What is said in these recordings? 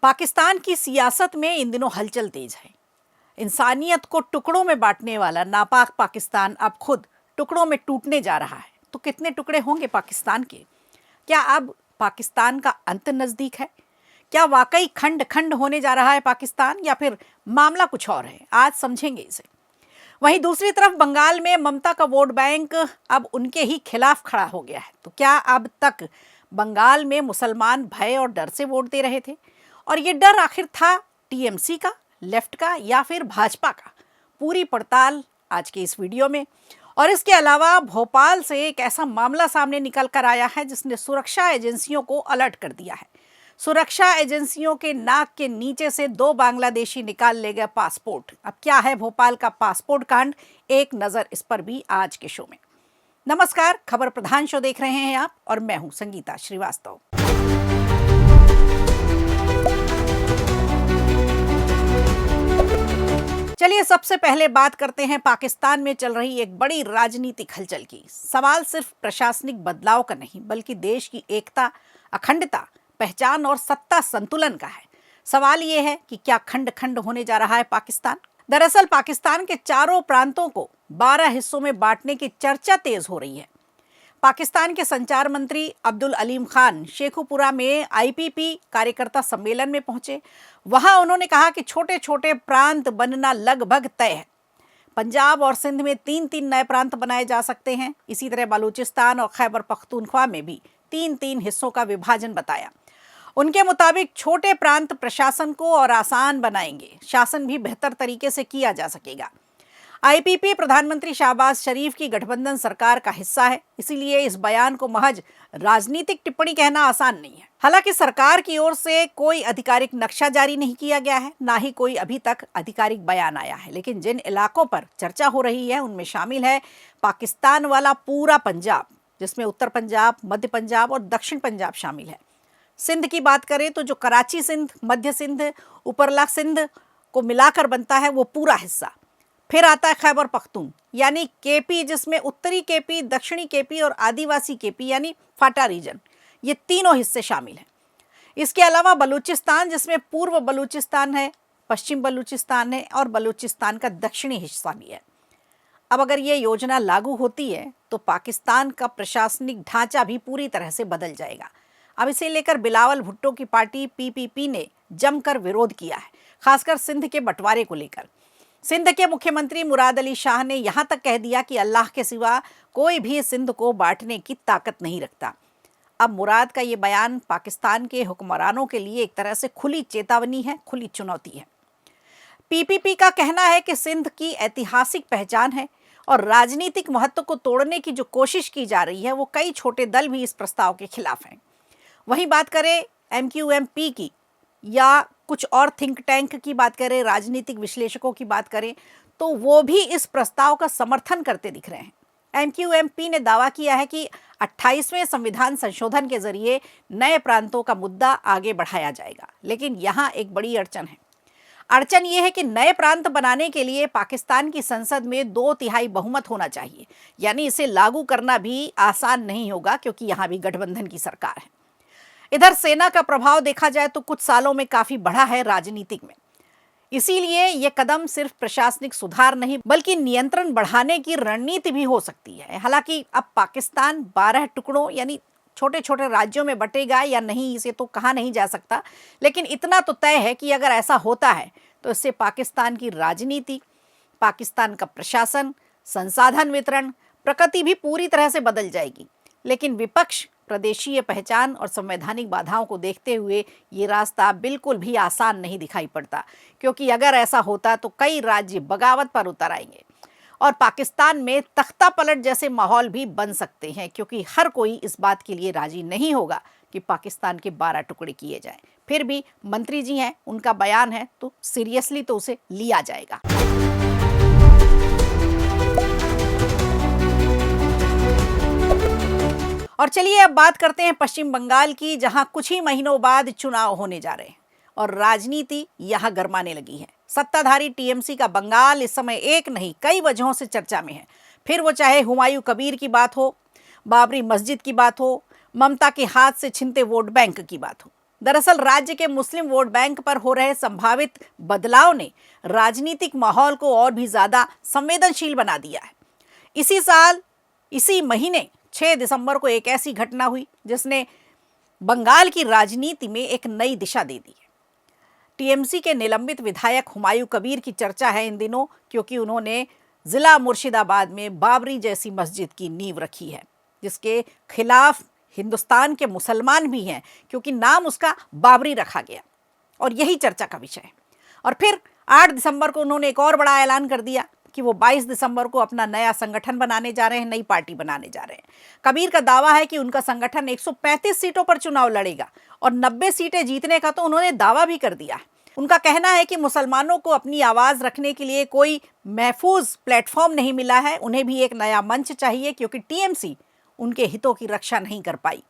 पाकिस्तान की सियासत में इन दिनों हलचल तेज है। इंसानियत को टुकड़ों में बांटने वाला नापाक पाकिस्तान अब खुद टुकड़ों में टूटने जा रहा है। तो कितने टुकड़े होंगे पाकिस्तान के? क्या अब पाकिस्तान का अंत नजदीक है? क्या वाकई खंड खंड होने जा रहा है पाकिस्तान, या फिर मामला कुछ और है? आज समझेंगे इसे। वहीं दूसरी तरफ बंगाल में ममता का वोट बैंक अब उनके ही खिलाफ खड़ा हो गया है। तो क्या अब तक बंगाल में मुसलमान भय और डर से वोट दे रहे थे, और ये डर आखिर था टीएमसी का, लेफ्ट का, या फिर भाजपा का? पूरी पड़ताल आज के इस वीडियो में। और इसके अलावा भोपाल से एक ऐसा मामला सामने निकल कर आया है जिसने सुरक्षा एजेंसियों को अलर्ट कर दिया है। सुरक्षा एजेंसियों के नाक के नीचे से 2 बांग्लादेशी निकाल ले गए पासपोर्ट। अब क्या है भोपाल का पासपोर्ट कांड, एक नजर इस पर भी आज के शो में। नमस्कार, खबर प्रधान शो देख रहे हैं आप, और मैं हूं संगीता श्रीवास्तव। चलिए सबसे पहले बात करते हैं पाकिस्तान में चल रही एक बड़ी राजनीतिक हलचल की। सवाल सिर्फ प्रशासनिक बदलाव का नहीं, बल्कि देश की एकता, अखंडता, पहचान और सत्ता संतुलन का है। सवाल ये है कि क्या खंड खंड होने जा रहा है पाकिस्तान? दरअसल पाकिस्तान के चारों प्रांतों को 12 हिस्सों में बांटने की चर्चा तेज हो रही है। पाकिस्तान के संचार मंत्री अब्दुल अलीम खान शेखुपुरा में आईपीपी कार्यकर्ता सम्मेलन में पहुंचे। वहां उन्होंने कहा कि छोटे छोटे प्रांत बनना लगभग तय है। पंजाब और सिंध में 3-3 नए प्रांत बनाए जा सकते हैं। इसी तरह बलूचिस्तान और खैबर पख्तूनख्वा में भी 3-3 हिस्सों का विभाजन बताया। उनके मुताबिक छोटे प्रांत प्रशासन को और आसान बनाएंगे, शासन भी बेहतर तरीके से किया जा सकेगा। आईपीपी प्रधानमंत्री शहबाज शरीफ की गठबंधन सरकार का हिस्सा है, इसीलिए इस बयान को महज राजनीतिक टिप्पणी कहना आसान नहीं है। हालांकि सरकार की ओर से कोई आधिकारिक नक्शा जारी नहीं किया गया है, ना ही कोई अभी तक आधिकारिक बयान आया है। लेकिन जिन इलाकों पर चर्चा हो रही है उनमें शामिल है पाकिस्तान वाला पूरा पंजाब, जिसमें उत्तर पंजाब, मध्य पंजाब और दक्षिण पंजाब शामिल है। सिंध की बात करें तो जो कराची सिंध, मध्य सिंध, उपरला सिंध को मिलाकर बनता है वो पूरा हिस्सा। फिर आता है खैबर पख्तून यानी केपी, जिसमें उत्तरी केपी, दक्षिणी केपी और आदिवासी केपी यानी फाटा रीजन, ये तीनों हिस्से शामिल हैं। इसके अलावा बलूचिस्तान, जिसमें पूर्व बलूचिस्तान है, पश्चिम बलूचिस्तान है और बलूचिस्तान का दक्षिणी हिस्सा भी है। अब अगर ये योजना लागू होती है तो पाकिस्तान का प्रशासनिक ढांचा भी पूरी तरह से बदल जाएगा। अब इसे लेकर बिलावल भुट्टो की पार्टी पीपीपी ने जमकर विरोध किया है, खासकर सिंध के बंटवारे को लेकर। सिंध के मुख्यमंत्री मुराद अली शाह ने यहां तक कह दिया कि अल्लाह के सिवा कोई भी सिंध को बांटने की ताकत नहीं रखता। अब मुराद का ये बयान पाकिस्तान के हुक्मरानों के लिए एक तरह से खुली चेतावनी है, खुली चुनौती है। पीपीपी का कहना है कि सिंध की ऐतिहासिक पहचान है और राजनीतिक महत्व को तोड़ने की जो कोशिश की जा रही है वो कई छोटे दल भी इस प्रस्ताव के खिलाफ हैं। वहीं बात करें एमक्यूएमपी की या कुछ और थिंक टैंक की बात करें, राजनीतिक विश्लेषकों की बात करें, तो वो भी इस प्रस्ताव का समर्थन करते दिख रहे हैं। एमक्यूएमपी ने दावा किया है कि 28वें संविधान संशोधन के जरिए नए प्रांतों का मुद्दा आगे बढ़ाया जाएगा। लेकिन यहाँ एक बड़ी अड़चन है। अड़चन ये है कि नए प्रांत बनाने के लिए पाकिस्तान की संसद में 2/3 बहुमत होना चाहिए, यानी इसे लागू करना भी आसान नहीं होगा, क्योंकि यहाँ भी गठबंधन की सरकार है। इधर सेना का प्रभाव देखा जाए तो कुछ सालों में काफी बढ़ा है राजनीतिक में। इसीलिए ये कदम सिर्फ प्रशासनिक सुधार नहीं बल्कि नियंत्रण बढ़ाने की रणनीति भी हो सकती है। हालांकि अब पाकिस्तान 12 टुकड़ों यानी छोटे छोटे राज्यों में बटेगा या नहीं, इसे तो कहा नहीं जा सकता। लेकिन इतना तो तय है कि अगर ऐसा होता है तो इससे पाकिस्तान की राजनीति, पाकिस्तान का प्रशासन, संसाधन वितरण, प्रकृति भी पूरी तरह से बदल जाएगी। लेकिन विपक्ष प्रदेशीय पहचान और संवैधानिक बाधाओं को देखते हुए ये रास्ता बिल्कुल भी आसान नहीं दिखाई पड़ता, क्योंकि अगर ऐसा होता तो कई राज्य बगावत पर उतर आएंगे और पाकिस्तान में तख्ता पलट जैसे माहौल भी बन सकते हैं, क्योंकि हर कोई इस बात के लिए राजी नहीं होगा कि पाकिस्तान के 12 टुकड़े किए जाएं। फिर भी मंत्री जी हैं, उनका बयान है तो सीरियसली तो उसे लिया जाएगा। और चलिए अब बात करते हैं पश्चिम बंगाल की, जहां कुछ ही महीनों बाद चुनाव होने जा रहे हैं और राजनीति यहां गरमाने लगी है। सत्ताधारी टीएमसी का बंगाल इस समय एक नहीं कई वजहों से चर्चा में है। फिर वो चाहे हुमायूं कबीर की बात हो, बाबरी मस्जिद की बात हो, ममता के हाथ से छिनते वोट बैंक की बात हो। दरअसल राज्य के मुस्लिम वोट बैंक पर हो रहे संभावित बदलाव ने राजनीतिक माहौल को और भी ज्यादा संवेदनशील बना दिया है। इसी साल इसी महीने 6 दिसंबर को एक ऐसी घटना हुई जिसने बंगाल की राजनीति में एक नई दिशा दे दी है। टीएमसी के निलंबित विधायक हुमायूं कबीर की चर्चा है इन दिनों, क्योंकि उन्होंने जिला मुर्शिदाबाद में बाबरी जैसी मस्जिद की नींव रखी है, जिसके खिलाफ हिंदुस्तान के मुसलमान भी हैं, क्योंकि नाम उसका बाबरी रखा गया और यही चर्चा का विषय है। और फिर 8 दिसंबर को उन्होंने एक और बड़ा ऐलान कर दिया कि वो 22 दिसंबर को अपना नया संगठन बनाने जा रहे हैं, नई पार्टी बनाने जा रहे हैं। कबीर का दावा है कि उनका संगठन 135 सीटों पर चुनाव लड़ेगा और 90 सीटें जीतने का तो उन्होंने दावा भी कर दिया है। उनका कहना है कि मुसलमानों को अपनी आवाज रखने के लिए कोई महफूज प्लेटफॉर्म नहीं मिला है, उन्हें भी एक नया मंच चाहिए, क्योंकि टीएमसी उनके हितों की रक्षा नहीं कर पाई।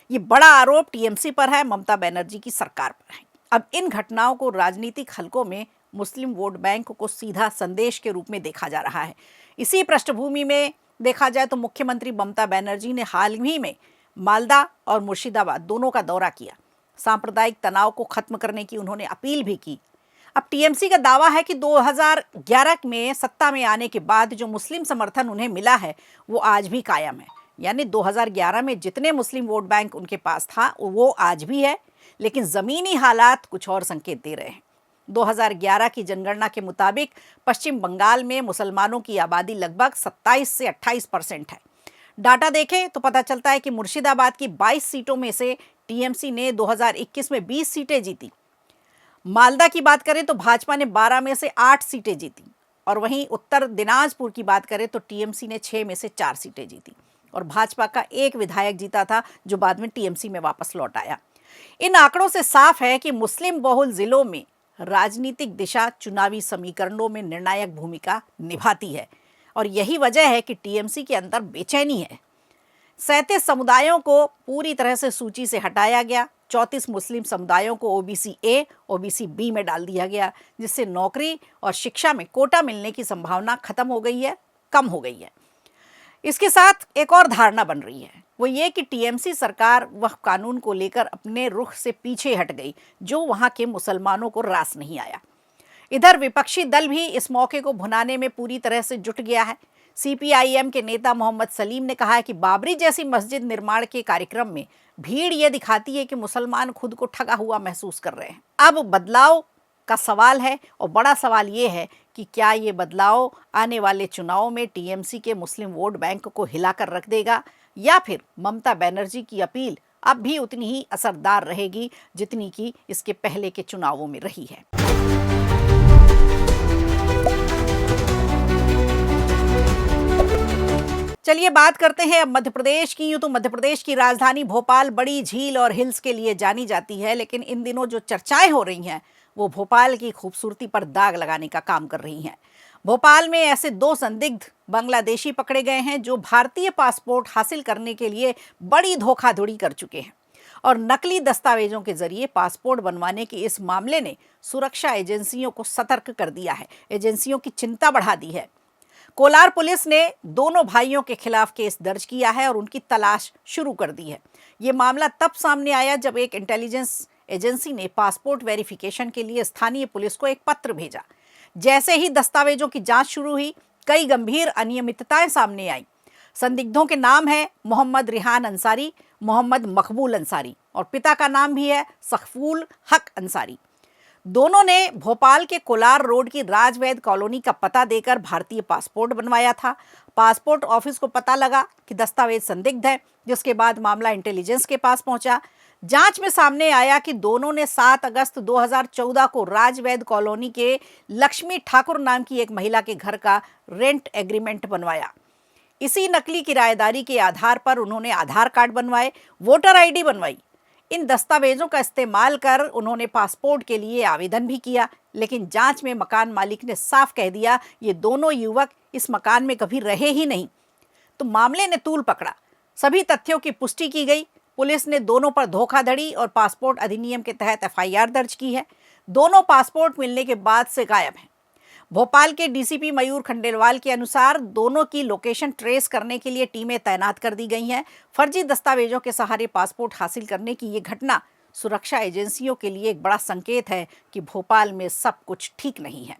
ये बड़ा आरोप टीएमसी पर है, ममता बनर्जी की सरकार पर है। अब इन घटनाओं को राजनीतिक हलकों में मुस्लिम वोट बैंक को सीधा संदेश के रूप में देखा जा रहा है। इसी पृष्ठभूमि में देखा जाए तो मुख्यमंत्री ममता बनर्जी ने हाल ही में मालदा और मुर्शिदाबाद दोनों का दौरा किया। सांप्रदायिक तनाव को खत्म करने की उन्होंने अपील भी की। अब टीएमसी का दावा है कि 2011 में सत्ता में आने के बाद जो मुस्लिम समर्थन उन्हें मिला है वो आज भी कायम है। यानी 2011 में जितने मुस्लिम वोट बैंक उनके पास था वो आज भी है, लेकिन ज़मीनी हालात कुछ और संकेत दे रहे हैं। 2011 की जनगणना के मुताबिक पश्चिम बंगाल में मुसलमानों की आबादी लगभग 27 से 28% है। डाटा देखें तो पता चलता है कि मुर्शिदाबाद की 22 सीटों में से टीएमसी ने 2021 में 20 सीटें जीती। मालदा की बात करें तो भाजपा ने 12 में से 8 सीटें जीती और वहीं उत्तर दिनाजपुर की बात करें तो टीएमसी ने 6 में से 4 सीटें जीती और भाजपा का एक विधायक जीता था, जो बाद में टीएमसी में वापस लौट आया। इन आंकड़ों से साफ है कि मुस्लिम बहुल जिलों में राजनीतिक दिशा चुनावी समीकरणों में निर्णायक भूमिका निभाती है और यही वजह है कि टीएमसी के अंदर बेचैनी है। 37 समुदायों को पूरी तरह से सूची से हटाया गया। 34 मुस्लिम समुदायों को ओबीसी ए, ओबीसी बी में डाल दिया गया, जिससे नौकरी और शिक्षा में कोटा मिलने की संभावना खत्म हो गई है, कम हो गई है। इसके साथ एक और धारणा बन रही है, वो ये कि टीएमसी सरकार वह कानून को लेकर अपने रुख से पीछे हट गई जो वहां के मुसलमानों को रास नहीं आया। इधर विपक्षी दल भी इस मौके को भुनाने में पूरी तरह से जुट गया है। सीपीआईएम के नेता मोहम्मद सलीम ने कहा है कि बाबरी जैसी मस्जिद निर्माण के कार्यक्रम में भीड़ ये दिखाती है कि मुसलमान खुद को ठगा हुआ महसूस कर रहे हैं। अब बदलाव का सवाल है और बड़ा सवाल ये है कि क्या ये बदलाव आने वाले चुनावों में टीएमसी के मुस्लिम वोट बैंक को हिलाकर रख देगा, या फिर ममता बनर्जी की अपील अब भी उतनी ही असरदार रहेगी जितनी कि इसके पहले के चुनावों में रही है। चलिए बात करते हैं अब मध्य प्रदेश की। यूं तो मध्य प्रदेश की राजधानी भोपाल बड़ी झील और हिल्स के लिए जानी जाती है, लेकिन इन दिनों जो चर्चाएं हो रही हैं वो भोपाल की खूबसूरती पर दाग लगाने का काम कर रही हैं। भोपाल में ऐसे 2 संदिग्ध बांग्लादेशी पकड़े गए हैं जो भारतीय पासपोर्ट हासिल करने के लिए बड़ी धोखाधड़ी कर चुके हैं और नकली दस्तावेजों के जरिए पासपोर्ट बनवाने के इस मामले ने सुरक्षा एजेंसियों को सतर्क कर दिया है, एजेंसियों की चिंता बढ़ा दी है। कोलार पुलिस ने दोनों भाइयों के खिलाफ केस दर्ज किया है और उनकी तलाश शुरू कर दी है। ये मामला तब सामने आया जब एक इंटेलिजेंस एजेंसी ने पासपोर्ट वेरिफिकेशन के लिए स्थानीय पुलिस को एक पत्र भेजा। जैसे ही दस्तावेजों की जांच शुरू हुई, कई गंभीर अनियमितताएं सामने आई। संदिग्धों के नाम है मोहम्मद रिहान अंसारी, मोहम्मद मकबूल अंसारी और पिता का नाम भी है सखफुल हक अंसारी। दोनों ने भोपाल के कोलार रोड की राजवैद कॉलोनी का पता देकर भारतीय पासपोर्ट बनवाया था। पासपोर्ट ऑफिस को पता लगा कि दस्तावेज संदिग्ध है, जिसके बाद मामला इंटेलिजेंस के पास पहुंचा। जांच में सामने आया कि दोनों ने 7 अगस्त 2014 को राजवैद कॉलोनी के लक्ष्मी ठाकुर नाम की एक महिला के घर का रेंट एग्रीमेंट बनवाया। इसी नकली किराएदारी के आधार पर उन्होंने आधार कार्ड बनवाए, वोटर आईडी बनवाई। इन दस्तावेजों का इस्तेमाल कर उन्होंने पासपोर्ट के लिए आवेदन भी किया, लेकिन जांच में मकान मालिक ने साफ कह दिया ये दोनों युवक इस मकान में कभी रहे ही नहीं। तो मामले ने तूल पकड़ा। सभी तथ्यों की पुष्टि की गई। पुलिस ने दोनों पर धोखाधड़ी और पासपोर्ट अधिनियम के तहत एफआईआर दर्ज की है। दोनों पासपोर्ट मिलने के बाद से गायब हैं। भोपाल के डीसीपी मयूर खंडेलवाल के अनुसार दोनों की लोकेशन ट्रेस करने के लिए टीमें तैनात कर दी गई हैं। फर्जी दस्तावेजों के सहारे पासपोर्ट हासिल करने की ये घटना सुरक्षा एजेंसियों के लिए एक बड़ा संकेत है कि भोपाल में सब कुछ ठीक नहीं है।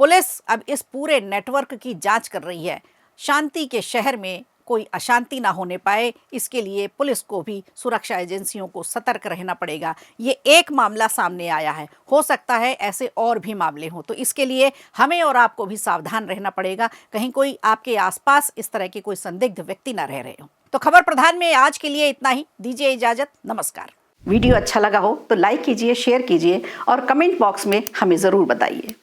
पुलिस अब इस पूरे नेटवर्क की जांच कर रही है। शांति के शहर में कोई अशांति ना होने पाए, इसके लिए पुलिस को भी सुरक्षा एजेंसियों को सतर्क रहना पड़ेगा। ये एक मामला सामने आया है, हो सकता है ऐसे और भी मामले हों, तो इसके लिए हमें और आपको भी सावधान रहना पड़ेगा, कहीं कोई आपके आसपास इस तरह के कोई संदिग्ध व्यक्ति ना रह रहे हो। तो खबर प्रधान में आज के लिए इतना ही। दीजिए इजाजत, नमस्कार। वीडियो अच्छा लगा हो तो लाइक कीजिए, शेयर कीजिए और कमेंट बॉक्स में हमें ज़रूर बताइए।